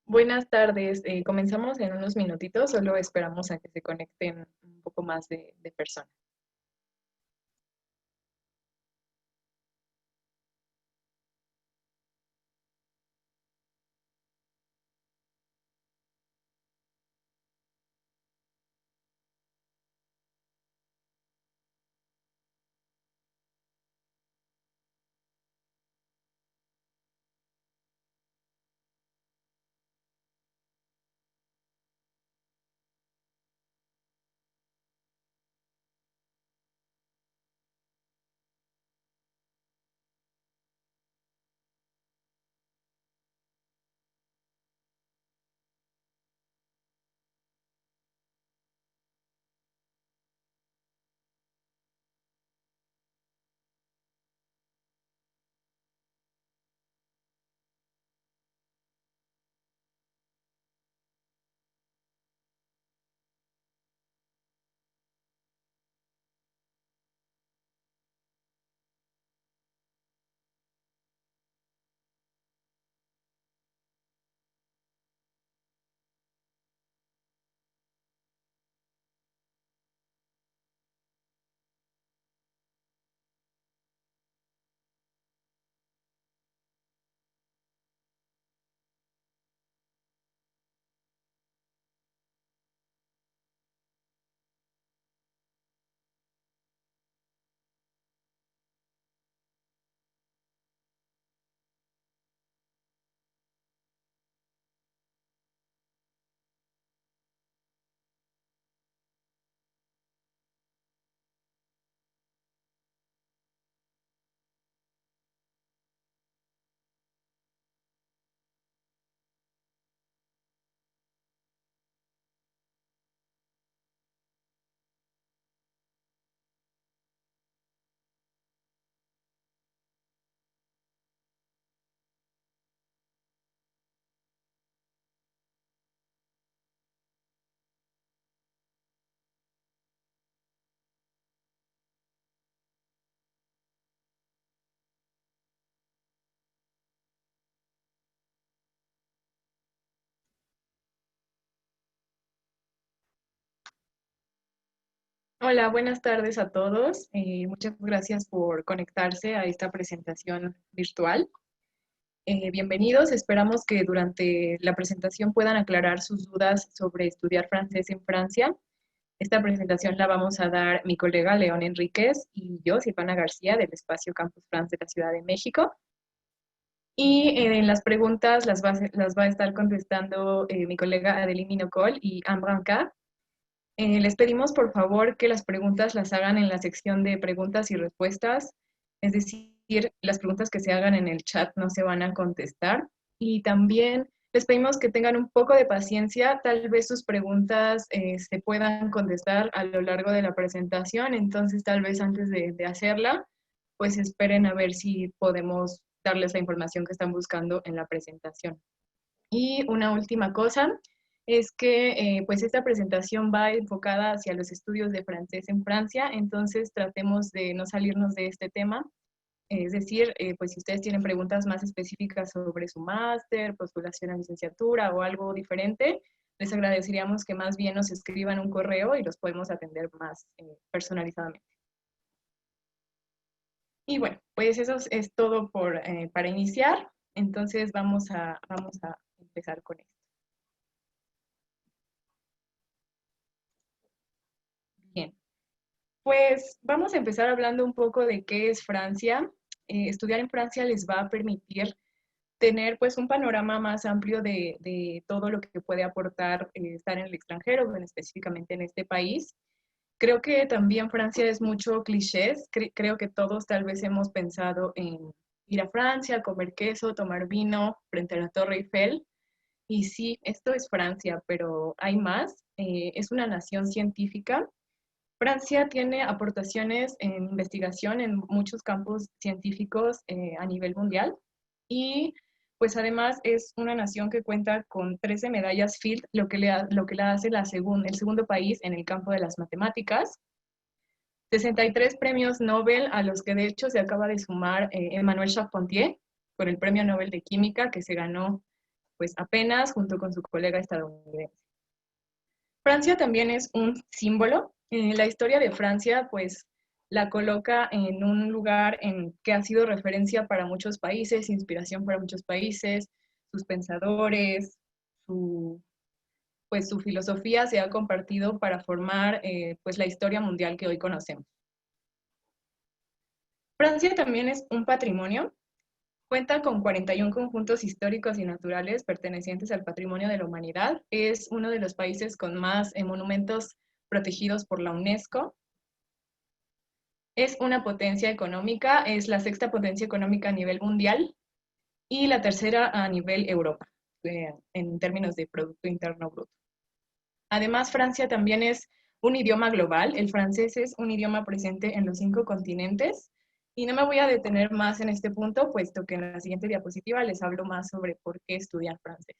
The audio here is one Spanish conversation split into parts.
Buenas tardes. Comenzamos en unos minutitos, solo esperamos a que se conecten un poco más de personas. Hola, buenas tardes a todos. Muchas gracias por conectarse a esta presentación virtual. Bienvenidos. Esperamos que durante la presentación puedan aclarar sus dudas sobre estudiar francés en Francia. Esta presentación la vamos a dar mi colega León Enríquez y yo, Silvana García, del Espacio Campus France de la Ciudad de México. Y las preguntas las va a estar contestando mi colega Adeline Minocol y Anne Brancard. Les pedimos por favor que las preguntas las hagan en la sección de preguntas y respuestas, es decir, las preguntas que se hagan en el chat no se van a contestar. Y también les pedimos que tengan un poco de paciencia, tal vez sus preguntas se puedan contestar a lo largo de la presentación, entonces tal vez antes de hacerla, pues esperen a ver si podemos darles la información que están buscando en la presentación. Y una última cosa es que pues esta presentación va enfocada hacia los estudios de francés en Francia, entonces tratemos de no salirnos de este tema. Es decir, pues si ustedes tienen preguntas más específicas sobre su máster, postulación a licenciatura o algo diferente, les agradeceríamos que más bien nos escriban un correo y los podemos atender más personalizadamente. Y bueno, pues eso es todo para iniciar. Entonces vamos a empezar con esto. Bien, pues vamos a empezar hablando un poco de qué es Francia. Estudiar en Francia les va a permitir tener pues un panorama más amplio de todo lo que puede aportar estar en el extranjero, bueno, específicamente en este país. Creo que también Francia es mucho clichés. Creo que todos tal vez hemos pensado en ir a Francia, comer queso, tomar vino frente a la Torre Eiffel. Y sí, esto es Francia, pero hay más. Es una nación científica. Francia tiene aportaciones en investigación en muchos campos científicos a nivel mundial y pues además es una nación que cuenta con 13 medallas Fields, lo que la hace el segundo país en el campo de las matemáticas. 63 premios Nobel, a los que de hecho se acaba de sumar Emmanuel Charpentier por el Premio Nobel de Química que se ganó pues apenas junto con su colega estadounidense. Francia también es un símbolo. La historia de Francia, pues, la coloca en un lugar en que ha sido referencia para muchos países, inspiración para muchos países, sus pensadores, pues su filosofía se ha compartido para formar pues la historia mundial que hoy conocemos. Francia también es un patrimonio. Cuenta con 41 conjuntos históricos y naturales pertenecientes al patrimonio de la humanidad. Es uno de los países con más monumentos protegidos por la UNESCO. Es una potencia económica, es la sexta potencia económica a nivel mundial y la tercera a nivel Europa, en términos de Producto Interno Bruto. Además, Francia también es un idioma global. El francés es un idioma presente en los 5 continentes. Y no me voy a detener más en este punto, puesto que en la siguiente diapositiva les hablo más sobre por qué estudiar francés.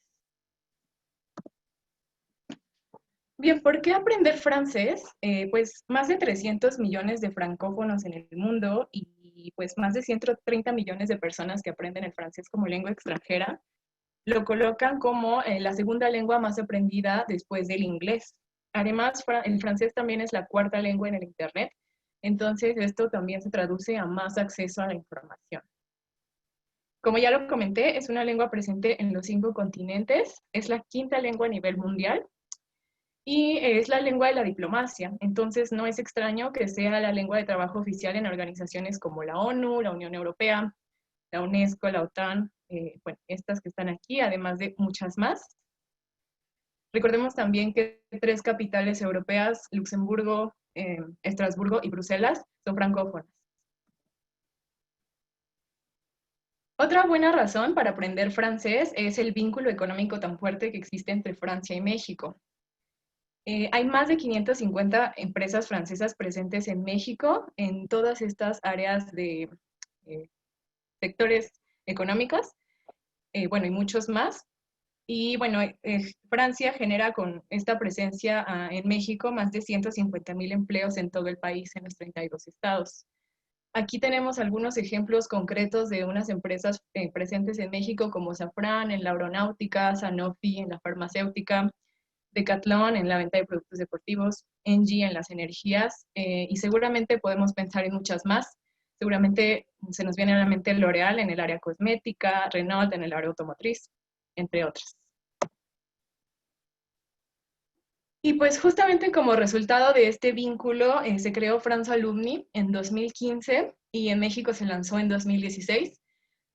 Bien, ¿por qué aprender francés? Pues más de 300 millones de francófonos en el mundo y pues más de 130 millones de personas que aprenden el francés como lengua extranjera lo colocan como la segunda lengua más aprendida después del inglés. Además, el francés también es la cuarta lengua en el Internet, entonces esto también se traduce a más acceso a la información. Como ya lo comenté, es una lengua presente en los 5 continentes, es la quinta lengua a nivel mundial y es la lengua de la diplomacia. Entonces no es extraño que sea la lengua de trabajo oficial en organizaciones como la ONU, la Unión Europea, la UNESCO, la OTAN, bueno, estas que están aquí, además de muchas más. Recordemos también que 3 capitales europeas, Luxemburgo, Estrasburgo y Bruselas, son francófonas. Otra buena razón para aprender francés es el vínculo económico tan fuerte que existe entre Francia y México. Hay más de 550 empresas francesas presentes en México, en todas estas áreas de sectores económicos, bueno, y muchos más. Y bueno, Francia genera con esta presencia en México más de 150,000 empleos en todo el país, en los 32 estados. Aquí tenemos algunos ejemplos concretos de unas empresas presentes en México como Safran en la aeronáutica, Sanofi en la farmacéutica, Decathlon en la venta de productos deportivos, Engie en las energías y seguramente podemos pensar en muchas más. Seguramente se nos viene a la mente L'Oréal en el área cosmética, Renault en el área automotriz, entre otras. Y pues justamente como resultado de este vínculo se creó France Alumni en 2015 y en México se lanzó en 2016.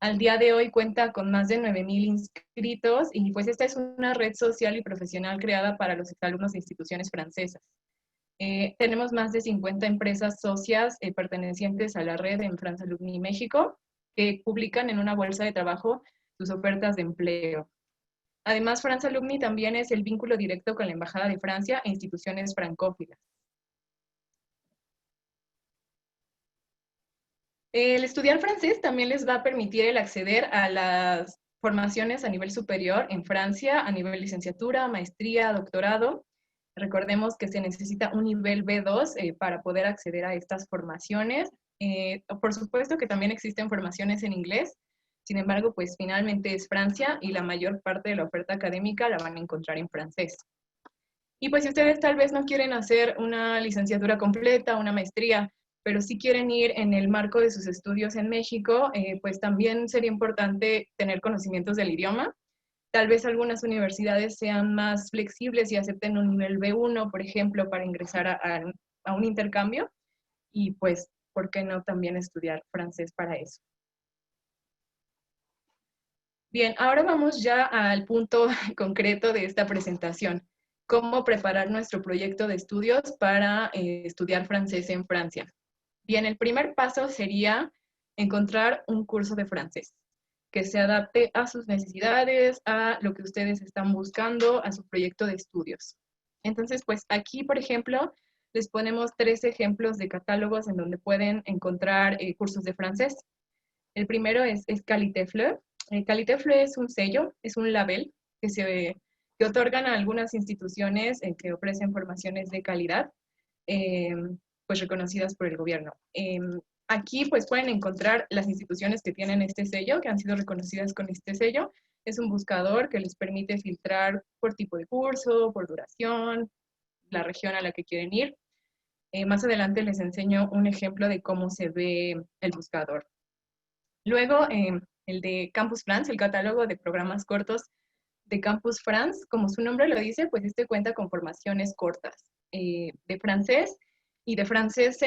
Al día de hoy cuenta con más de 9,000 inscritos y pues esta es una red social y profesional creada para los exalumnos de instituciones francesas. Tenemos más de 50 empresas socias pertenecientes a la red en France Alumni México que publican en una bolsa de trabajo sus ofertas de empleo. Además, France Alumni también es el vínculo directo con la Embajada de Francia e instituciones francófilas. El estudiar francés también les va a permitir el acceder a las formaciones a nivel superior en Francia, a nivel licenciatura, maestría, doctorado. Recordemos que se necesita un nivel B2 para poder acceder a estas formaciones. Por supuesto que también existen formaciones en inglés, sin embargo, pues finalmente es Francia y la mayor parte de la oferta académica la van a encontrar en francés. Y pues si ustedes tal vez no quieren hacer una licenciatura completa, una maestría, pero sí quieren ir en el marco de sus estudios en México, pues también sería importante tener conocimientos del idioma. Tal vez algunas universidades sean más flexibles y acepten un nivel B1, por ejemplo, para ingresar a un intercambio. Y pues, ¿por qué no también estudiar francés para eso? Bien, ahora vamos ya al punto concreto de esta presentación. ¿Cómo preparar nuestro proyecto de estudios para estudiar francés en Francia? Bien, el primer paso sería encontrar un curso de francés que se adapte a sus necesidades, a lo que ustedes están buscando, a su proyecto de estudios. Entonces, pues aquí, por ejemplo, les ponemos 3 ejemplos de catálogos en donde pueden encontrar cursos de francés. El primero es Qualité Fleu. Qualité Fleu es un sello, es un label que otorgan a algunas instituciones que ofrecen formaciones de calidad, pues reconocidas por el gobierno. Aquí pues pueden encontrar las instituciones que tienen este sello, que han sido reconocidas con este sello. Es un buscador que les permite filtrar por tipo de curso, por duración, la región a la que quieren ir. Más adelante les enseño un ejemplo de cómo se ve el buscador. Luego, el de Campus France, el catálogo de programas cortos de Campus France, como su nombre lo dice, pues este cuenta con formaciones cortas de francés y de francés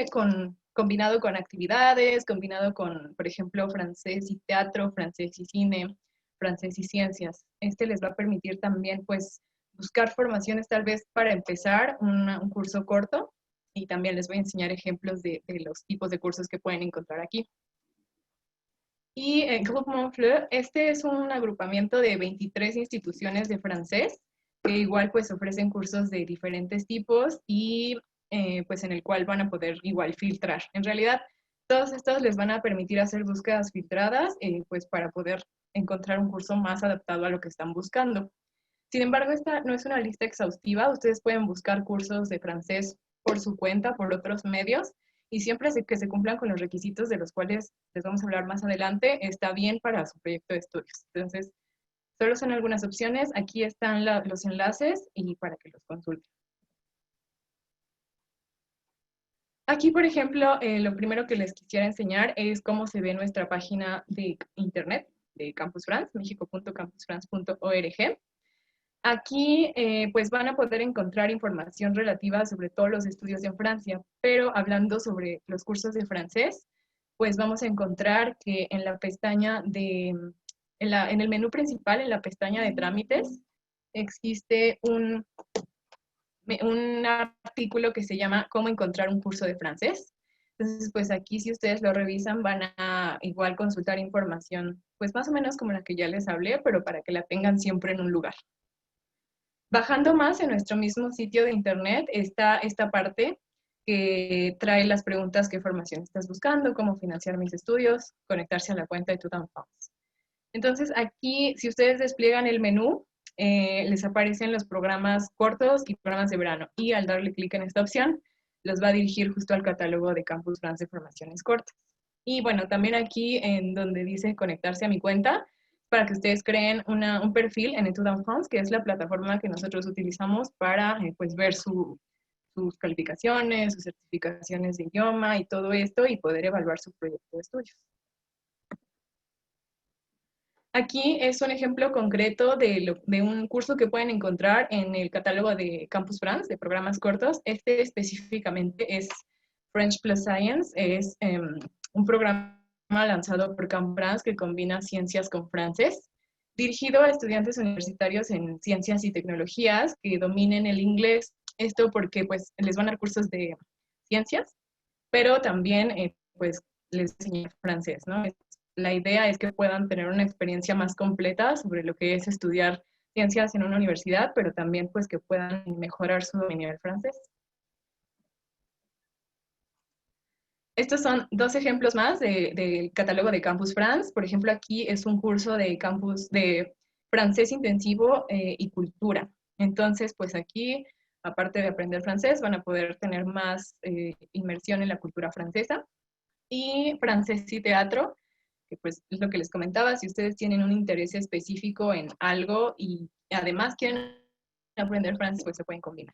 combinado con actividades, combinado con, por ejemplo, francés y teatro, francés y cine, francés y ciencias. Este les va a permitir también, pues, buscar formaciones tal vez para empezar un curso corto y también les voy a enseñar ejemplos de los tipos de cursos que pueden encontrar aquí. Y el Groupe Montfleur, este es un agrupamiento de 23 instituciones de francés, que igual pues ofrecen cursos de diferentes tipos y pues en el cual van a poder igual filtrar. En realidad, todos estos les van a permitir hacer búsquedas filtradas pues para poder encontrar un curso más adaptado a lo que están buscando. Sin embargo, esta no es una lista exhaustiva. Ustedes pueden buscar cursos de francés por su cuenta, por otros medios, y siempre que se cumplan con los requisitos de los cuales les vamos a hablar más adelante, está bien para su proyecto de estudios. Entonces, solo son algunas opciones. Aquí están los enlaces y para que los consulten. Aquí, por ejemplo, lo primero que les quisiera enseñar es cómo se ve nuestra página de internet de Campus France, mexico.campusfrance.org. Aquí pues van a poder encontrar información relativa sobre todos los estudios en Francia, pero hablando sobre los cursos de francés, pues vamos a encontrar que en la pestaña en el menú principal, en la pestaña de trámites, existe un artículo que se llama ¿Cómo encontrar un curso de francés? Entonces, pues aquí si ustedes lo revisan van a igual consultar información, pues más o menos como la que ya les hablé, pero para que la tengan siempre en un lugar. Bajando más en nuestro mismo sitio de internet está esta parte que trae las preguntas: ¿qué formación estás buscando? ¿Cómo financiar mis estudios? Conectarse a la cuenta de Tutanfunds. Entonces aquí, si ustedes despliegan el menú, les aparecen los programas cortos y programas de verano. Y al darle clic en esta opción, los va a dirigir justo al catálogo de Campus France de formaciones cortas. Y bueno, también aquí en donde dice conectarse a mi cuenta, para que ustedes creen un perfil en Etudes en France, que es la plataforma que nosotros utilizamos para pues, ver sus calificaciones, sus certificaciones de idioma y todo esto y poder evaluar su proyecto de estudios. Aquí es un ejemplo concreto de un curso que pueden encontrar en el catálogo de Campus France, de programas cortos. Este específicamente es French Plus Science, es un programa lanzado por Campus France que combina ciencias con francés, dirigido a estudiantes universitarios en ciencias y tecnologías que dominen el inglés. Esto porque pues les van a dar cursos de ciencias, pero también pues les enseñan francés, ¿no? La idea es que puedan tener una experiencia más completa sobre lo que es estudiar ciencias en una universidad, pero también pues que puedan mejorar su dominio del francés. Estos son dos ejemplos más del catálogo de Campus France. Por ejemplo, aquí es un curso de campus de francés intensivo y cultura. Entonces, pues aquí, aparte de aprender francés, van a poder tener más inmersión en la cultura francesa. Y francés y teatro, que pues es lo que les comentaba, si ustedes tienen un interés específico en algo y además quieren aprender francés, pues se pueden combinar.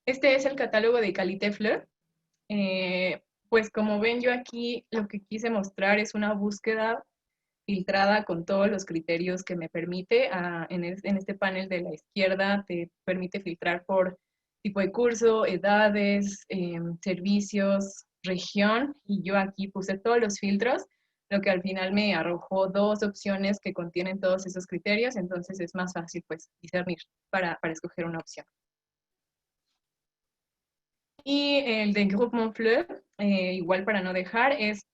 Este es el catálogo de Qualité Fleur. Pues como ven, yo aquí lo que quise mostrar es una búsqueda filtrada con todos los criterios que me permite. En este panel de la izquierda te permite filtrar por tipo de curso, edades, servicios, región, y yo aquí puse todos los filtros, lo que al final me arrojó dos opciones que contienen todos esos criterios, entonces es más fácil pues discernir para escoger una opción. Y el de Groupe Montfleur, igual para no dejar, es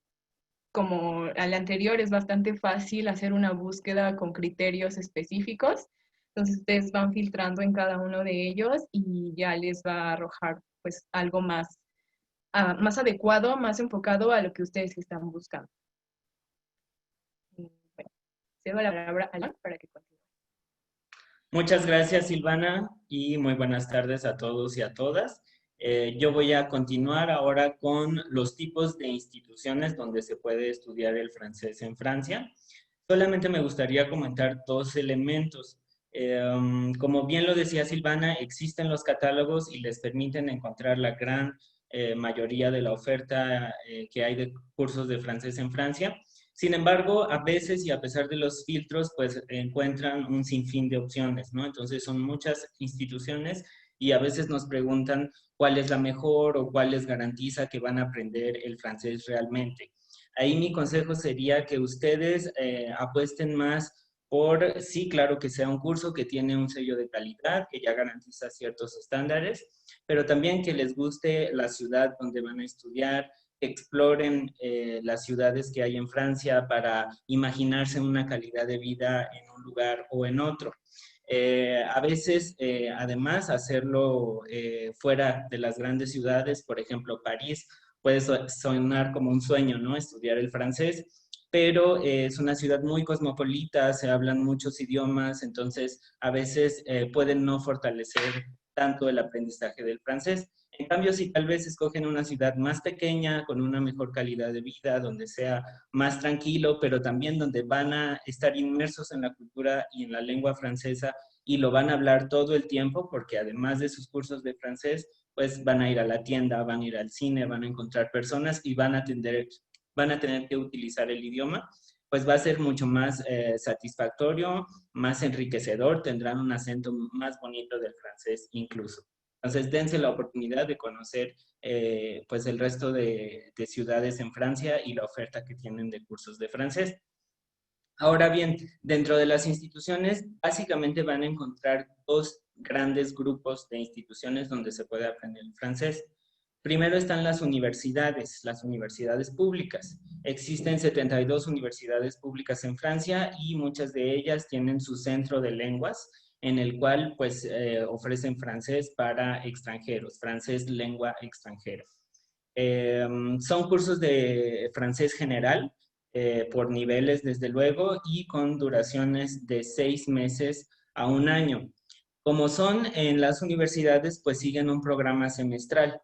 como al anterior, es bastante fácil hacer una búsqueda con criterios específicos. Entonces ustedes van filtrando en cada uno de ellos y ya les va a arrojar pues algo más, más adecuado, más enfocado a lo que ustedes están buscando. Y, bueno, cedo la palabra a Alan para que continúe. Muchas gracias, Silvana, y muy buenas tardes a todos y a todas. Yo voy a continuar ahora con los tipos de instituciones donde se puede estudiar el francés en Francia. Solamente me gustaría comentar dos elementos. Como bien lo decía Silvana, existen los catálogos y les permiten encontrar la gran mayoría de la oferta que hay de cursos de francés en Francia. Sin embargo, a veces y a pesar de los filtros, pues encuentran un sinfín de opciones, ¿no? Entonces son muchas instituciones y a veces nos preguntan cuál es la mejor o cuál les garantiza que van a aprender el francés realmente. Ahí mi consejo sería que ustedes apuesten más por, sí, claro que sea un curso que tiene un sello de calidad, que ya garantiza ciertos estándares, pero también que les guste la ciudad donde van a estudiar, que exploren las ciudades que hay en Francia para imaginarse una calidad de vida en un lugar o en otro. A veces, además, hacerlo fuera de las grandes ciudades, por ejemplo, París, puede sonar como un sueño, ¿no? Estudiar el francés, pero es una ciudad muy cosmopolita, se hablan muchos idiomas, entonces a veces pueden no fortalecer tanto el aprendizaje del francés. En cambio, si tal vez escogen una ciudad más pequeña, con una mejor calidad de vida, donde sea más tranquilo, pero también donde van a estar inmersos en la cultura y en la lengua francesa y lo van a hablar todo el tiempo, porque además de sus cursos de francés, pues van a ir a la tienda, van a ir al cine, van a encontrar personas y van a tener que utilizar el idioma, pues va a ser mucho más satisfactorio, más enriquecedor, tendrán un acento más bonito del francés incluso. Entonces, dense la oportunidad de conocer pues el resto de ciudades en Francia y la oferta que tienen de cursos de francés. Ahora bien, dentro de las instituciones, básicamente van a encontrar dos grandes grupos de instituciones donde se puede aprender el francés. Primero están las universidades públicas. Existen 72 universidades públicas en Francia y muchas de ellas tienen su centro de lenguas en el cual pues ofrecen francés para extranjeros, francés lengua extranjera. Son cursos de francés general, por niveles desde luego, y con duraciones de 6 meses a un año. Como son en las universidades, pues siguen un programa semestral,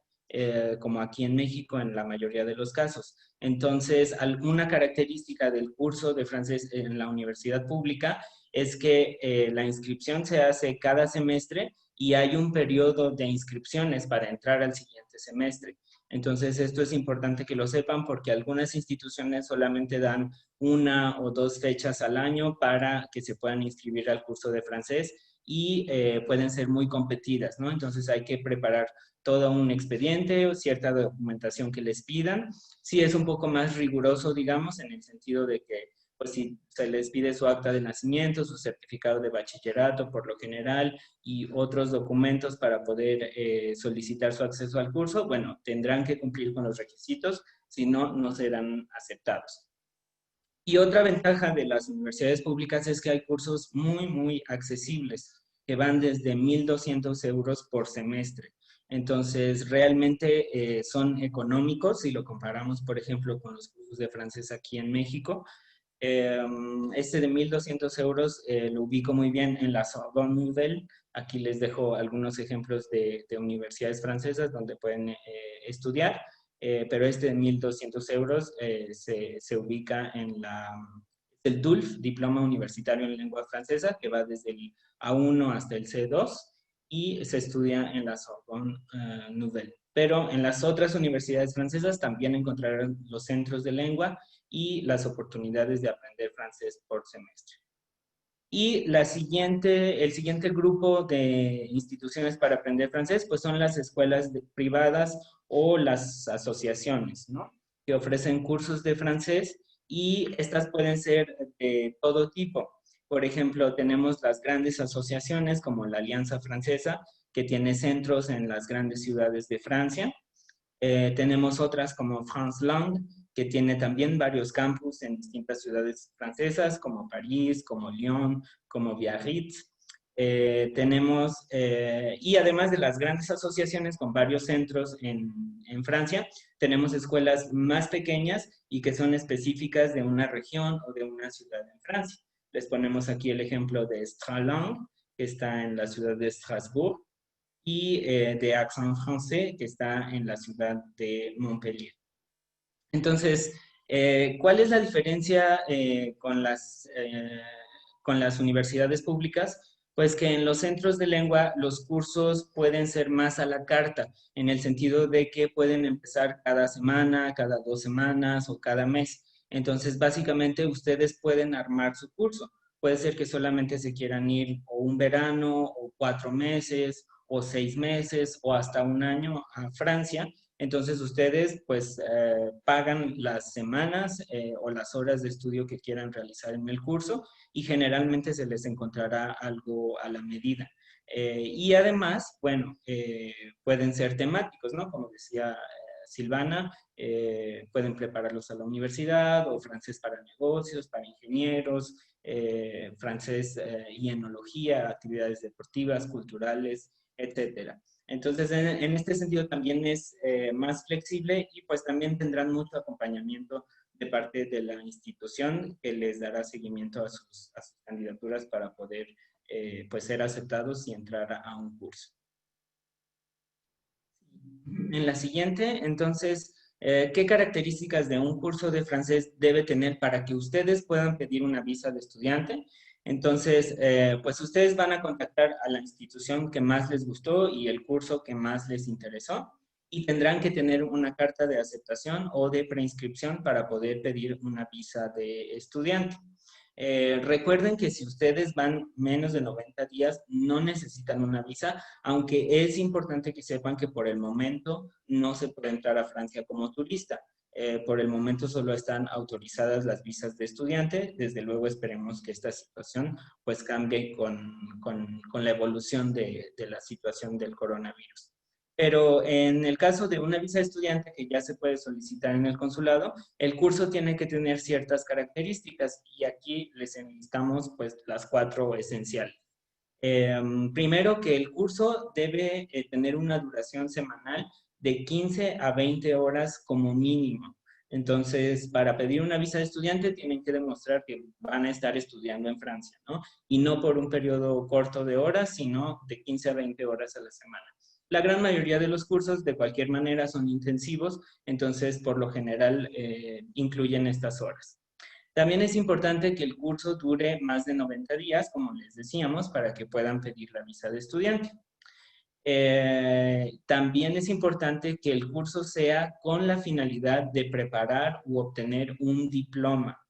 como aquí en México en la mayoría de los casos. Entonces, alguna característica del curso de francés en la universidad pública es que la inscripción se hace cada semestre y hay un periodo de inscripciones para entrar al siguiente semestre. Entonces, esto es importante que lo sepan porque algunas instituciones solamente dan 1 o 2 fechas al año para que se puedan inscribir al curso de francés y pueden ser muy competidas, ¿no? Entonces hay que preparar todo un expediente o cierta documentación que les pidan. Sí es un poco más riguroso, digamos, en el sentido de que pues si se les pide su acta de nacimiento, su certificado de bachillerato por lo general y otros documentos para poder solicitar su acceso al curso, bueno, tendrán que cumplir con los requisitos, si no, no serán aceptados. Y otra ventaja de las universidades públicas es que hay cursos muy, muy accesibles, que van desde 1.200 euros por semestre. Entonces, realmente son económicos si lo comparamos, por ejemplo, con los cursos de francés aquí en México. Este de 1.200 euros lo ubico muy bien en la Sorbonne Nouvelle. Aquí les dejo algunos ejemplos de universidades francesas donde pueden estudiar, pero este de 1.200 euros se ubica en el DULF, Diploma Universitario en Lengua Francesa, que va desde el A1 hasta el C2 y se estudia en la Sorbonne Nouvelle. Pero en las otras universidades francesas también encontrarán los centros de lengua y las oportunidades de aprender francés por semestre. Y el siguiente grupo de instituciones para aprender francés, pues son las escuelas privadas o las asociaciones, ¿no? Que ofrecen cursos de francés y estas pueden ser de todo tipo. Por ejemplo, tenemos las grandes asociaciones como la Alianza Francesa, que tiene centros en las grandes ciudades de Francia. Tenemos otras como France Langue, que tiene también varios campus en distintas ciudades francesas, como París, como Lyon, como Biarritz. Y además de las grandes asociaciones con varios centros en Francia, tenemos escuelas más pequeñas y que son específicas de una región o de una ciudad en Francia. Les ponemos aquí el ejemplo de Stralangue, que está en la ciudad de Strasbourg. y de Accent Français, que está en la ciudad de Montpellier. Entonces, ¿cuál es la diferencia con las universidades públicas? Pues que en los centros de lengua los cursos pueden ser más a la carta, en el sentido de que pueden empezar cada semana, cada 2 semanas o cada mes. Entonces, básicamente ustedes pueden armar su curso. Puede ser que solamente se quieran ir o un verano, o 4 meses, o 6 meses, o hasta un año a Francia. Entonces ustedes pues pagan las semanas o las horas de estudio que quieran realizar en el curso y generalmente se les encontrará algo a la medida. Y además, bueno, pueden ser temáticos, ¿no? Como decía Silvana, pueden prepararlos a la universidad o francés para negocios, para ingenieros, francés y enología, actividades deportivas, culturales, etcétera. Entonces, en este sentido también es más flexible y pues también tendrán mucho acompañamiento de parte de la institución que les dará seguimiento a sus candidaturas para poder pues ser aceptados y entrar a un curso. En la siguiente, entonces, ¿qué características de un curso de francés debe tener para que ustedes puedan pedir una visa de estudiante? Entonces, pues ustedes van a contactar a la institución que más les gustó y el curso que más les interesó y tendrán que tener una carta de aceptación o de preinscripción para poder pedir una visa de estudiante. Recuerden que si ustedes van menos de 90 días, no necesitan una visa, aunque es importante que sepan que por el momento no se puede entrar a Francia como turista. Por el momento solo están autorizadas las visas de estudiante. Desde luego esperemos que esta situación pues cambie con la evolución de la situación del coronavirus. Pero en el caso de una visa de estudiante que ya se puede solicitar en el consulado, el curso tiene que tener ciertas características y aquí les enlistamos pues las 4 esenciales. Primero, que el curso debe tener una duración semanal de 15 a 20 horas como mínimo. Entonces, para pedir una visa de estudiante tienen que demostrar que van a estar estudiando en Francia, ¿no? Y no por un periodo corto de horas, sino de 15 a 20 horas a la semana. La gran mayoría de los cursos, de cualquier manera, son intensivos, entonces, por lo general, incluyen estas horas. También es importante que el curso dure más de 90 días, como les decíamos, para que puedan pedir la visa de estudiante. También es importante que el curso sea con la finalidad de preparar u obtener un diploma.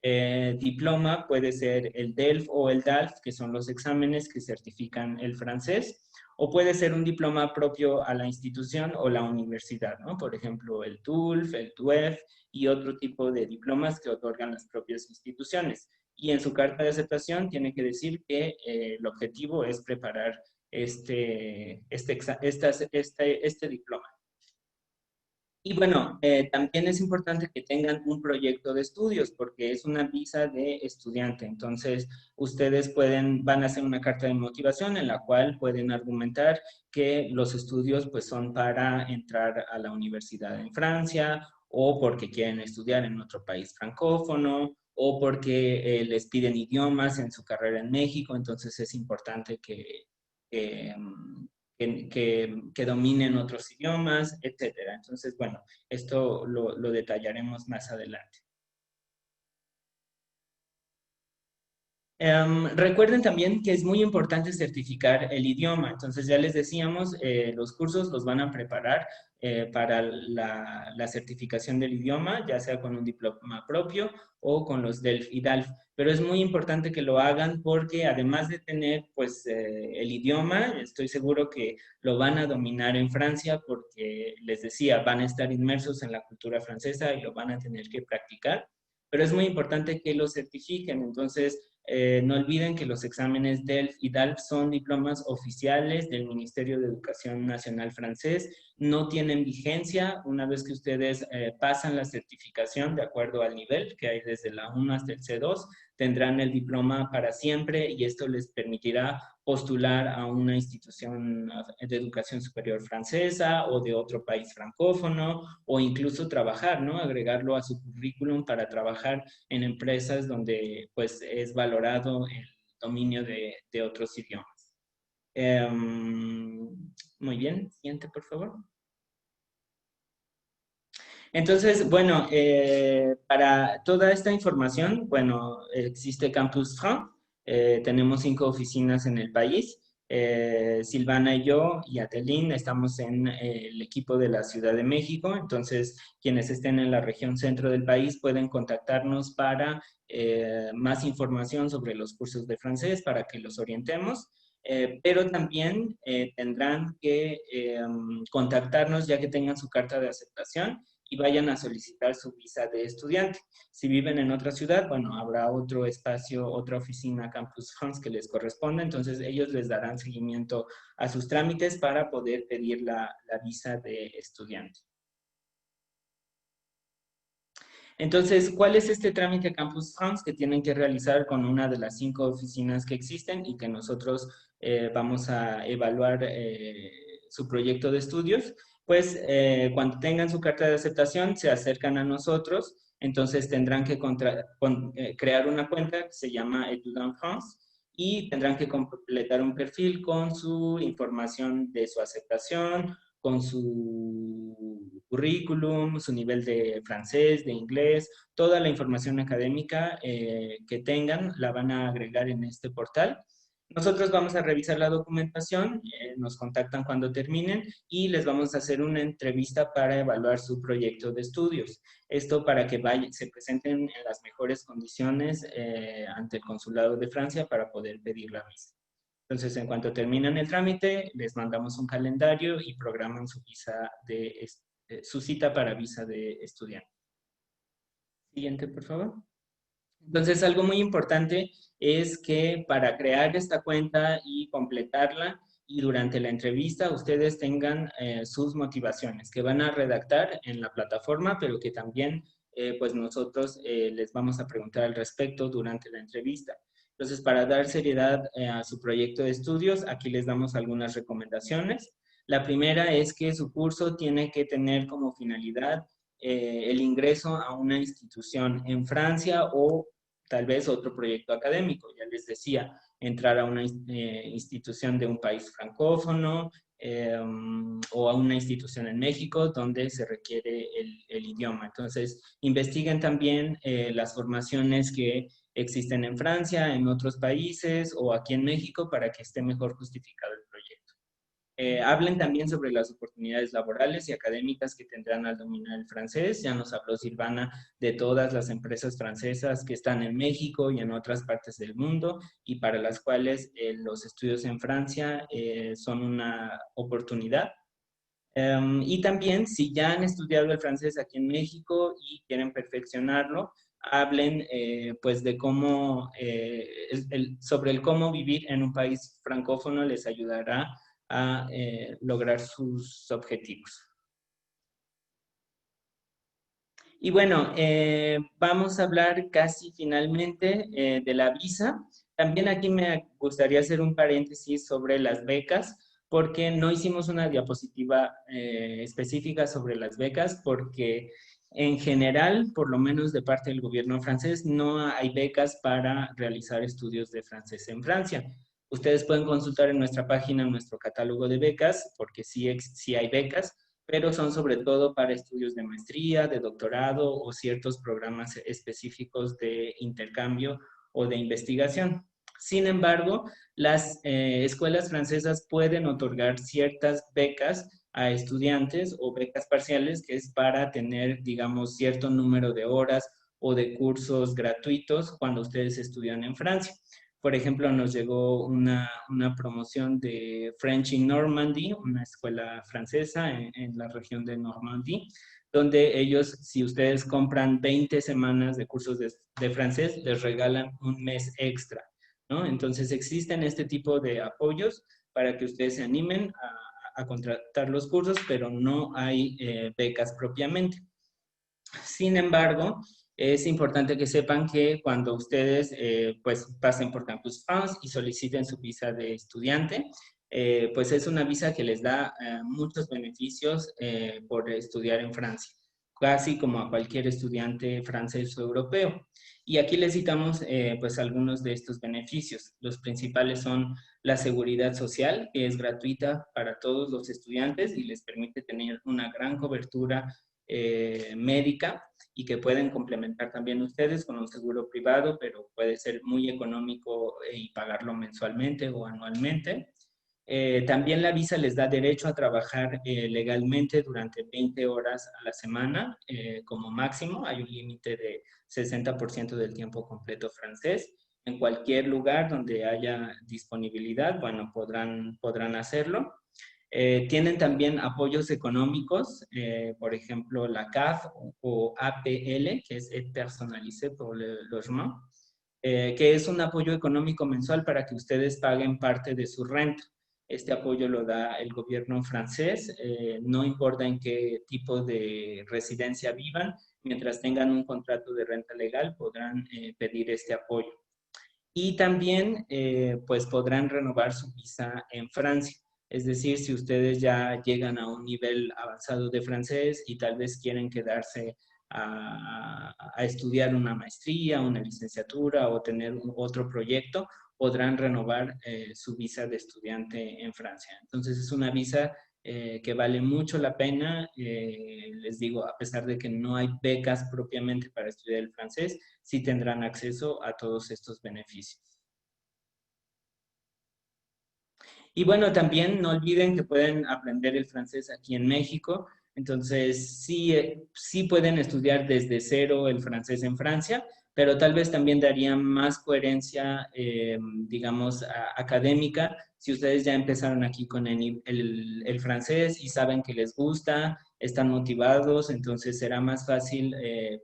Diploma puede ser el DELF o el DALF, que son los exámenes que certifican el francés, o puede ser un diploma propio a la institución o la universidad, ¿no? Por ejemplo, el TULF, el TUEF y otro tipo de diplomas que otorgan las propias instituciones. Y en su carta de aceptación tiene que decir que el objetivo es preparar este diploma. Y bueno, también es importante que tengan un proyecto de estudios porque es una visa de estudiante. Entonces, ustedes van a hacer una carta de motivación en la cual pueden argumentar que los estudios pues son para entrar a la universidad en Francia o porque quieren estudiar en otro país francófono o porque les piden idiomas en su carrera en México. Entonces, es importante que, que dominen otros idiomas, etcétera. Entonces, bueno, esto lo detallaremos más adelante. Recuerden también que es muy importante certificar el idioma. Entonces, ya les decíamos, los cursos los van a preparar para la certificación del idioma, ya sea con un diploma propio o con los DELF y DALF. Pero es muy importante que lo hagan porque además de tener pues el idioma, estoy seguro que lo van a dominar en Francia porque les decía, van a estar inmersos en la cultura francesa y lo van a tener que practicar. Pero es muy importante que lo certifiquen. Entonces, no olviden que los exámenes DELF y DALF son diplomas oficiales del Ministerio de Educación Nacional francés, no tienen vigencia una vez que ustedes pasan la certificación de acuerdo al nivel que hay desde la 1 hasta el C2, tendrán el diploma para siempre y esto les permitirá postular a una institución de educación superior francesa o de otro país francófono o incluso trabajar, ¿no? Agregarlo a su currículum para trabajar en empresas donde pues es valorado el dominio de otros idiomas. Muy bien, siguiente, por favor. Entonces, bueno, para toda esta información, bueno, existe Campus France, tenemos 5 oficinas en el país. Silvana y yo y Atelín estamos en el equipo de la Ciudad de México, entonces quienes estén en la región centro del país pueden contactarnos para más información sobre los cursos de francés, para que los orientemos. Pero también tendrán que contactarnos ya que tengan su carta de aceptación y vayan a solicitar su visa de estudiante. Si viven en otra ciudad, bueno, habrá otro espacio, otra oficina Campus France que les corresponda, entonces ellos les darán seguimiento a sus trámites para poder pedir la visa de estudiante. Entonces, ¿cuál es este trámite Campus France que tienen que realizar con una de las 5 oficinas que existen y que nosotros vamos a evaluar su proyecto de estudios? Pues cuando tengan su carta de aceptación se acercan a nosotros, entonces tendrán que crear una cuenta que se llama Études en France y tendrán que completar un perfil con su información de su aceptación, con su currículum, su nivel de francés, de inglés, toda la información académica que tengan la van a agregar en este portal. Nosotros vamos a revisar la documentación, nos contactan cuando terminen y les vamos a hacer una entrevista para evaluar su proyecto de estudios. Esto para que se presenten en las mejores condiciones ante el Consulado de Francia para poder pedir la visa. Entonces, en cuanto terminan el trámite, les mandamos un calendario y programan su cita para visa de estudiante. Siguiente, por favor. Entonces, algo muy importante es que para crear esta cuenta y completarla y durante la entrevista ustedes tengan sus motivaciones que van a redactar en la plataforma, pero que también pues nosotros les vamos a preguntar al respecto durante la entrevista. Entonces, para dar seriedad a su proyecto de estudios, aquí les damos algunas recomendaciones. La primera es que su curso tiene que tener como finalidad el ingreso a una institución en Francia o tal vez otro proyecto académico. Ya les decía, entrar a una institución de un país francófono o a una institución en México donde se requiere el idioma. Entonces, investiguen también las formaciones que existen en Francia, en otros países o aquí en México para que esté mejor justificado el proyecto. Hablen también sobre las oportunidades laborales y académicas que tendrán al dominar el francés. Ya nos habló Silvana de todas las empresas francesas que están en México y en otras partes del mundo y para las cuales los estudios en Francia son una oportunidad. Y también, si ya han estudiado el francés aquí en México y quieren perfeccionarlo, hablen pues de cómo, sobre el cómo vivir en un país francófono les ayudará a lograr sus objetivos. Y bueno, vamos a hablar casi finalmente de la visa. También aquí me gustaría hacer un paréntesis sobre las becas, porque no hicimos una diapositiva específica sobre las becas, porque en general, por lo menos de parte del gobierno francés, no hay becas para realizar estudios de francés en Francia. Ustedes pueden consultar en nuestra página nuestro catálogo de becas, porque sí hay becas, pero son sobre todo para estudios de maestría, de doctorado o ciertos programas específicos de intercambio o de investigación. Sin embargo, las escuelas francesas pueden otorgar ciertas becas a estudiantes o becas parciales, que es para tener, digamos, cierto número de horas o de cursos gratuitos cuando ustedes estudian en Francia. Por ejemplo, nos llegó una promoción de French in Normandy, una escuela francesa en la región de Normandía, donde ellos, si ustedes compran 20 semanas de cursos de francés, les regalan un mes extra, ¿no? Entonces existen este tipo de apoyos para que ustedes se animen a contratar los cursos, pero no hay becas propiamente. Sin embargo, es importante que sepan que cuando ustedes pues pasen por Campus France y soliciten su visa de estudiante, pues es una visa que les da muchos beneficios por estudiar en Francia. casi como a cualquier estudiante francés o europeo. Y aquí les citamos pues algunos de estos beneficios. Los principales son la seguridad social, que es gratuita para todos los estudiantes y les permite tener una gran cobertura médica y que pueden complementar también ustedes con un seguro privado, pero puede ser muy económico y pagarlo mensualmente o anualmente. También la visa les da derecho a trabajar legalmente durante 20 horas a la semana como máximo. Hay un límite de 60% del tiempo completo francés. En cualquier lugar donde haya disponibilidad, bueno, podrán hacerlo. Tienen también apoyos económicos, por ejemplo, la CAF o APL, que es Aide Personnalisée pour le Logement, que es un apoyo económico mensual para que ustedes paguen parte de su renta. Este apoyo lo da el gobierno francés, no importa en qué tipo de residencia vivan, mientras tengan un contrato de renta legal podrán pedir este apoyo. Y también pues podrán renovar su visa en Francia. Es decir, si ustedes ya llegan a un nivel avanzado de francés y tal vez quieren quedarse a estudiar una maestría, una licenciatura o tener otro proyecto, podrán renovar su visa de estudiante en Francia. Entonces es una visa que vale mucho la pena. Les digo, a pesar de que no hay becas propiamente para estudiar el francés, sí tendrán acceso a todos estos beneficios. Y bueno, también no olviden que pueden aprender el francés aquí en México. Entonces, sí, sí pueden estudiar desde cero el francés en Francia, pero tal vez también daría más coherencia, digamos, académica si ustedes ya empezaron aquí con el francés y saben que les gusta, están motivados, entonces será más fácil,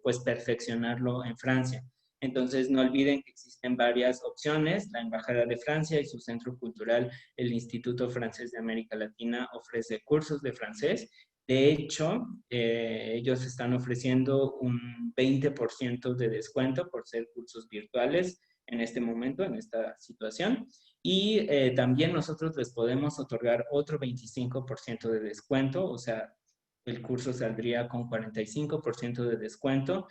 pues, perfeccionarlo en Francia. Entonces, no olviden que existen varias opciones. La Embajada de Francia y su Centro Cultural, el Instituto Francés de América Latina, ofrece cursos de francés. De hecho, ellos están ofreciendo un 20% de descuento por ser cursos virtuales en este momento, en esta situación. Y también nosotros les podemos otorgar otro 25% de descuento, o sea, el curso saldría con 45% de descuento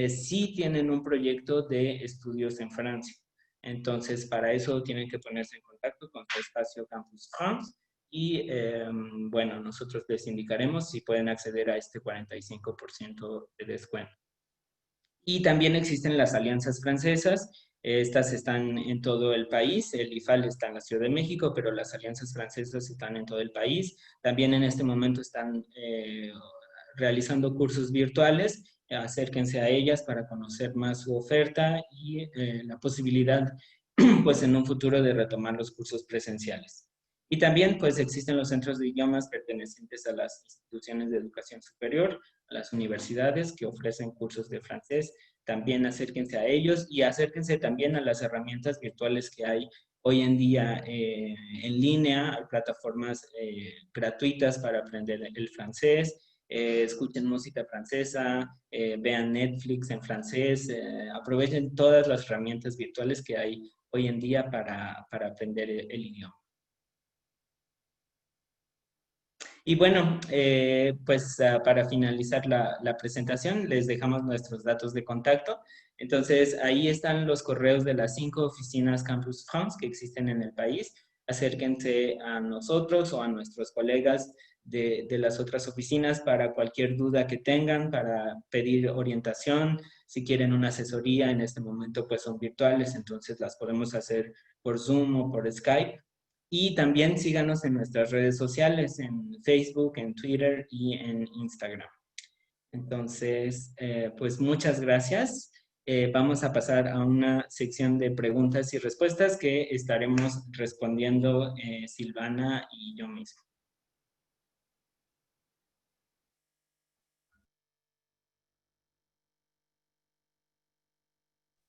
si tienen un proyecto de estudios en Francia. Entonces, para eso tienen que ponerse en contacto con su espacio Campus France y, bueno, nosotros les indicaremos si pueden acceder a este 45% de descuento. Y también existen las alianzas francesas. Estas están en todo el país. El IFAL está en la Ciudad de México, pero las alianzas francesas están en todo el país. También en este momento están realizando cursos virtuales. Acérquense a ellas para conocer más su oferta y la posibilidad, pues en un futuro, de retomar los cursos presenciales. Y también, pues, existen los centros de idiomas pertenecientes a las instituciones de educación superior, a las universidades que ofrecen cursos de francés. También acérquense a ellos y acérquense también a las herramientas virtuales que hay hoy en día en línea. Hay plataformas gratuitas para aprender el francés. Escuchen música francesa, vean Netflix en francés, aprovechen todas las herramientas virtuales que hay hoy en día para aprender el idioma. Y bueno, pues para finalizar la presentación, les dejamos nuestros datos de contacto. Entonces, ahí están los correos de las 5 oficinas Campus France que existen en el país. Acérquense a nosotros o a nuestros colegas de las otras oficinas para cualquier duda que tengan, para pedir orientación. Si quieren una asesoría, en este momento pues son virtuales, entonces las podemos hacer por Zoom o por Skype. Y también síganos en nuestras redes sociales, en Facebook, en Twitter y en Instagram. Entonces, pues muchas gracias. Vamos a pasar a una sección de preguntas y respuestas que estaremos respondiendo Silvana y yo mismo.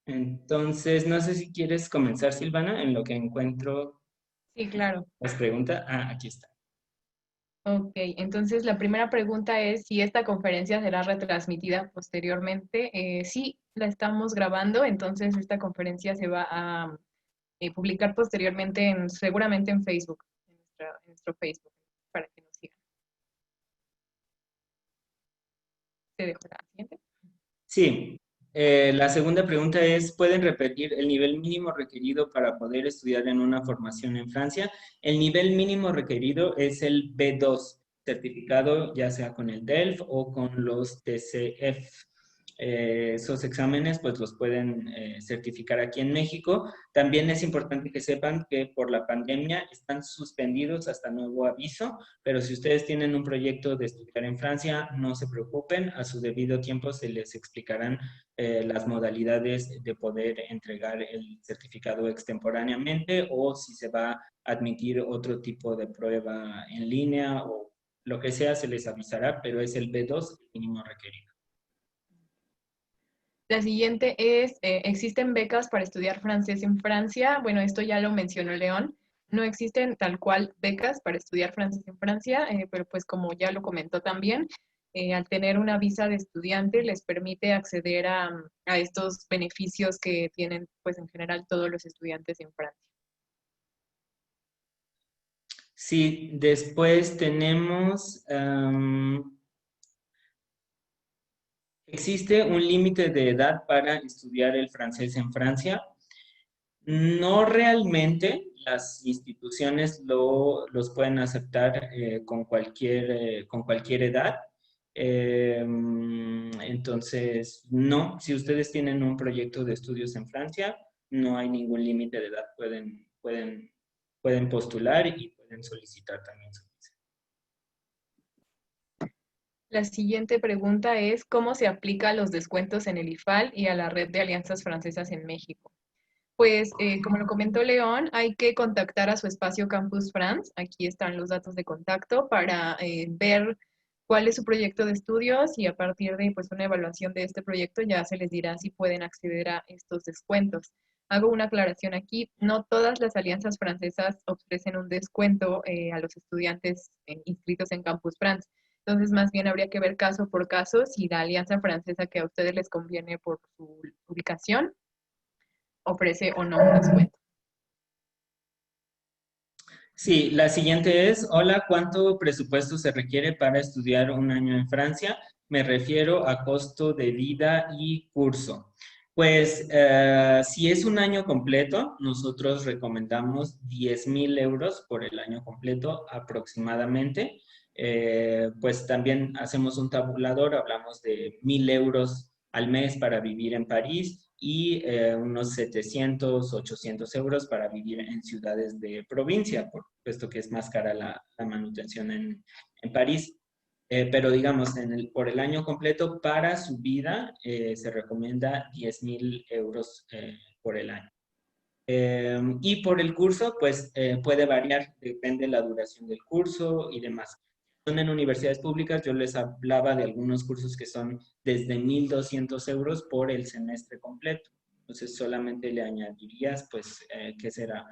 Entonces, no sé si quieres comenzar, Silvana, en lo que encuentro Sí, claro. las preguntas. Ah, aquí está. Ok, entonces la primera pregunta es si esta conferencia será retransmitida posteriormente. Sí, la estamos grabando, entonces esta conferencia se va a publicar posteriormente seguramente en Facebook, en nuestro Facebook, para que nos sigan. Te dejo la siguiente. Sí. La segunda pregunta es, ¿pueden repetir el nivel mínimo requerido para poder estudiar en una formación en Francia? El nivel mínimo requerido es el B2, certificado ya sea con el DELF o con los TCF. Esos exámenes pues los pueden certificar aquí en México. También es importante que sepan que por la pandemia están suspendidos hasta nuevo aviso, pero si ustedes tienen un proyecto de estudiar en Francia, no se preocupen, a su debido tiempo se les explicarán las modalidades de poder entregar el certificado extemporáneamente o si se va a admitir otro tipo de prueba en línea o lo que sea, se les avisará, pero es el B2 el mínimo requerido. La siguiente es, ¿existen becas para estudiar francés en Francia? Bueno, esto ya lo mencionó León. No existen tal cual becas para estudiar francés en Francia, pero pues como ya lo comentó también, al tener una visa de estudiante les permite acceder a estos beneficios que tienen pues en general todos los estudiantes en Francia. Sí, después tenemos, ¿existe un límite de edad para estudiar el francés en Francia? No realmente, las instituciones los pueden aceptar con cualquier edad. Entonces, no, si ustedes tienen un proyecto de estudios en Francia, no hay ningún límite de edad. Pueden postular y pueden solicitar también su visa. La siguiente pregunta es, ¿cómo se aplica los descuentos en el IFAL y a la red de alianzas francesas en México? Pues, como lo comentó León, hay que contactar a su espacio Campus France. Aquí están los datos de contacto para ver cuál es su proyecto de estudios y a partir de pues, una evaluación de este proyecto ya se les dirá si pueden acceder a estos descuentos. Hago una aclaración aquí, no todas las alianzas francesas ofrecen un descuento a los estudiantes inscritos en Campus France. Entonces, más bien habría que ver caso por caso si la alianza francesa que a ustedes les conviene por su ubicación ofrece o no un descuento. Sí, la siguiente es, hola, ¿cuánto presupuesto se requiere para estudiar un año en Francia? Me refiero a costo de vida y curso. Pues si es un año completo, nosotros recomendamos 10,000 euros por el año completo aproximadamente. Pues también hacemos un tabulador, hablamos de 1,000 euros al mes para vivir en París y unos 700, 800 euros para vivir en ciudades de provincia, puesto que es más cara la manutención en París. Pero digamos, por el año completo, para su vida, se recomienda 10,000 euros por el año. Y por el curso, pues puede variar, depende de la duración del curso y demás. Son en universidades públicas, yo les hablaba de algunos cursos que son desde 1,200 euros por el semestre completo. Entonces solamente le añadirías, pues, ¿qué será?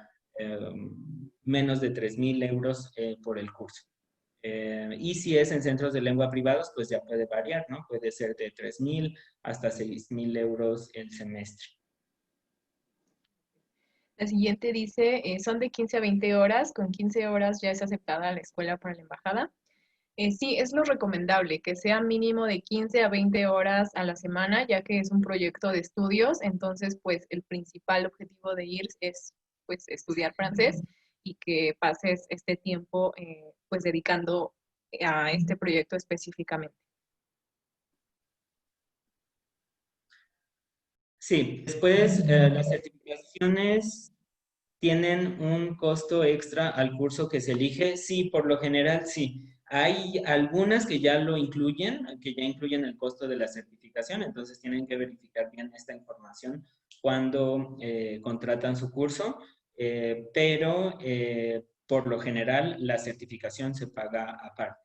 Menos de 3,000 euros por el curso. Y si es en centros de lengua privados, pues ya puede variar, ¿no? Puede ser de 3,000 hasta 6,000 euros el semestre. La siguiente dice, son de 15 a 20 horas, con 15 horas ya es aceptada la escuela para la embajada. Sí, es lo recomendable, que sea mínimo de 15 a 20 horas a la semana, ya que es un proyecto de estudios, entonces pues el principal objetivo de ir es pues estudiar francés y que pases este tiempo pues dedicando a este proyecto específicamente. Sí, después las certificaciones tienen un costo extra al curso que se elige. Sí, por lo general sí. Hay algunas que ya lo incluyen, que ya incluyen el costo de la certificación, entonces tienen que verificar bien esta información cuando contratan su curso, pero por lo general la certificación se paga aparte.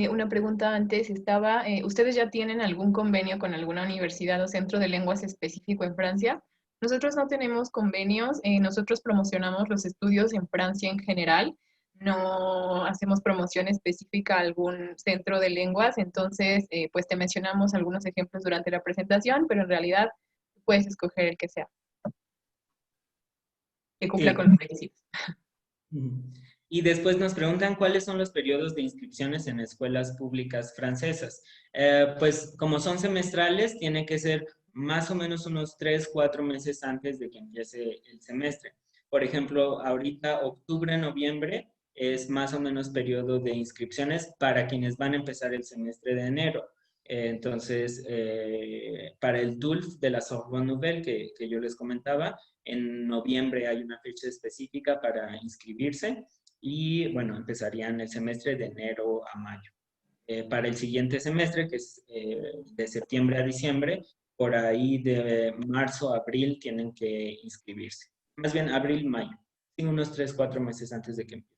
Una pregunta antes estaba, ¿ustedes ya tienen algún convenio con alguna universidad o centro de lenguas específico en Francia? Nosotros no tenemos convenios, nosotros promocionamos los estudios en Francia en general, no hacemos promoción específica a algún centro de lenguas, entonces pues te mencionamos algunos ejemplos durante la presentación, pero en realidad puedes escoger el que sea, que cumpla Sí. con los requisitos. Y después nos preguntan cuáles son los periodos de inscripciones en escuelas públicas francesas. Pues como son semestrales, tiene que ser más o menos unos 3, 4 meses antes de que empiece el semestre. Por ejemplo, ahorita octubre, noviembre es más o menos periodo de inscripciones para quienes van a empezar el semestre de enero. Entonces, para el DULF de la Sorbonne Nouvelle que yo les comentaba, en noviembre hay una fecha específica para inscribirse y bueno, empezarían el semestre de enero a mayo. Para el siguiente semestre, que es de septiembre a diciembre, por ahí de marzo a abril tienen que inscribirse. Más bien abril, mayo, sí, unos 3, 4 meses antes de que empiece.